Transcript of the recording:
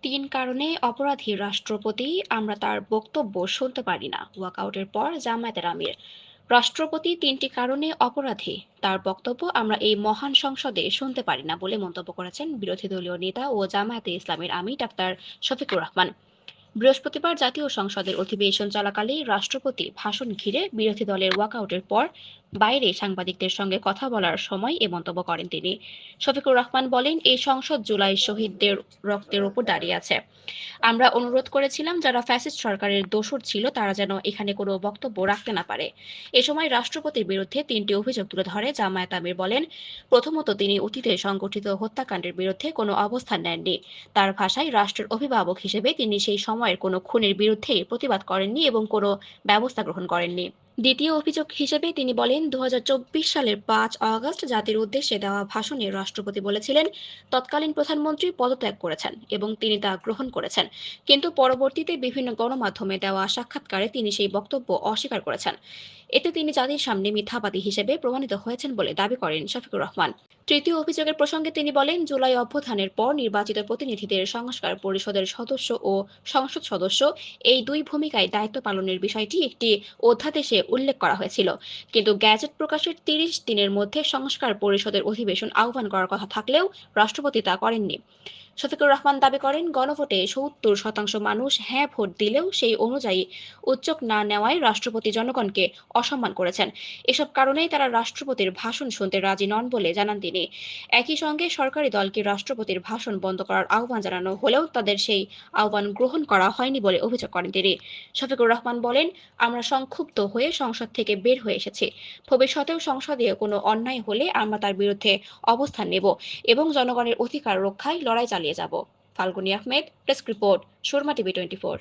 তিন কারণে অপরাধী রাষ্ট্রপতি, আমরা তার বক্তব্য শুনতে পারি না, ওয়াকআউটের পর জামায়াতের আমির। রাষ্ট্রপতি তিনটি কারণে অপরাধী, তার বক্তব্য আমরা এই মহান সংসদে শুনতে পারি না বলে মন্তব্য করেছেন বিরোধী দলীয় নেতা ও জামায়াতে ইসলামের আমির ডাক্তার শফিকুর রহমান। বৃহস্পতিবার জাতীয় সংসদের অধিবেশন চলাকালে রাষ্ট্রপতি ভাষণ ঘিরে বিরোধী দলের ওয়াকআউটের পর বাইরে সাংবাদিকদের সঙ্গে কথা বলার সময় এ মন্তব্য করেন তিনি। শফিকুর রহমান বলেন, এই সংসদ জুলাই শহীদদের রক্তের উপর দাঁড়িয়ে আছে। আমরা অনুরোধ করেছিলাম যারা ফ্যাসিস্ট সরকারের দোসর ছিল তারা যেন এখানে কোনো বক্তব্য রাখতে না পারে। এ সময় রাষ্ট্রপতির বিরুদ্ধে তিনটি অভিযোগ তুলে ধরে জামায়াত আমির বলেন, প্রথমত তিনি অতীতে সংগঠিত হত্যাকাণ্ডের বিরুদ্ধে কোনো অবস্থান নেননি। তার ভাষায় রাষ্ট্রের অভিভাবক হিসেবে তিনি সেই সময়ের কোনো খুনের বিরুদ্ধে প্রতিবাদ করেননি এবং কোনো ব্যবস্থা গ্রহণ করেননি। দ্বিতীয় অভিযোগ হিসেবে তিনি বলেন, ২০২৪ সালের ৫ আগস্ট জাতির উদ্দেশ্যে দেওয়া ভাষণে রাষ্ট্রপতি বলেছিলেন তৎকালীন প্রধানমন্ত্রী পদত্যাগ করেছেন এবং তিনি তা গ্রহণ করেছেন। কিন্তু পরবর্তীতে বিভিন্ন গণমাধ্যমে দেওয়া সাক্ষাৎকারে তিনি সেই বক্তব্য অস্বীকার করেছেন। এতে তিনি জাতির সামনে মিথ্যাবাদী হিসেবে প্রমাণিত হয়েছেন বলে দাবি করেন শফিকুর রহমান। তৃতীয় অভিযোগের প্রসঙ্গে তিনি বলেন, জুলাই অভ্যুত্থানের পর নির্বাচিত প্রতিনিধিদের সংস্কার পরিষদের সদস্য ও সংসদ সদস্য এই দুই ভূমিকায় দায়িত্ব পালনের বিষয়টি একটি অধ্যাদেশে উল্লেখ করা হয়েছিল। কিন্তু গ্যাজেট প্রকাশের ৩০ দিনের মধ্যে সংস্কার পরিষদের অধিবেশন আহ্বান করার কথা থাকলেও রাষ্ট্রপতি তা করেননি। শফিকুর রহমান দাবি করেন, গণভোটে ৭০% মানুষ হ্যাঁ ভোট দিলেও সেই অনুযায়ী উদ্যোগ না নেওয়ায় রাষ্ট্রপতি জনগণকে অসম্মান করেছেন। এসব কারণেই তারা রাষ্ট্রপতির ভাষণ শুনতে রাজি নন বলে জানান তিনি। একই সঙ্গে সরকারি দলকে রাষ্ট্রপতির ভাষণ বন্ধ করার আহ্বান জানানো হলেও তাদের সেই আহ্বান গ্রহণ করা হয়নি বলে অভিযোগ করেন তিনি। শফিকুর রহমান বলেন, আমরা সংক্ষুব্ধ হয়ে সংসদ থেকে বের হয়ে এসেছি। ভবিষ্যতেও সংসদে কোনো অন্যায় হলে আমরা তার বিরুদ্ধে অবস্থান নেব এবং জনগণের অধিকার রক্ষায় লড়াই চালিয়ে যাব। Falguni Ahmed, desk report, Surma TV 24।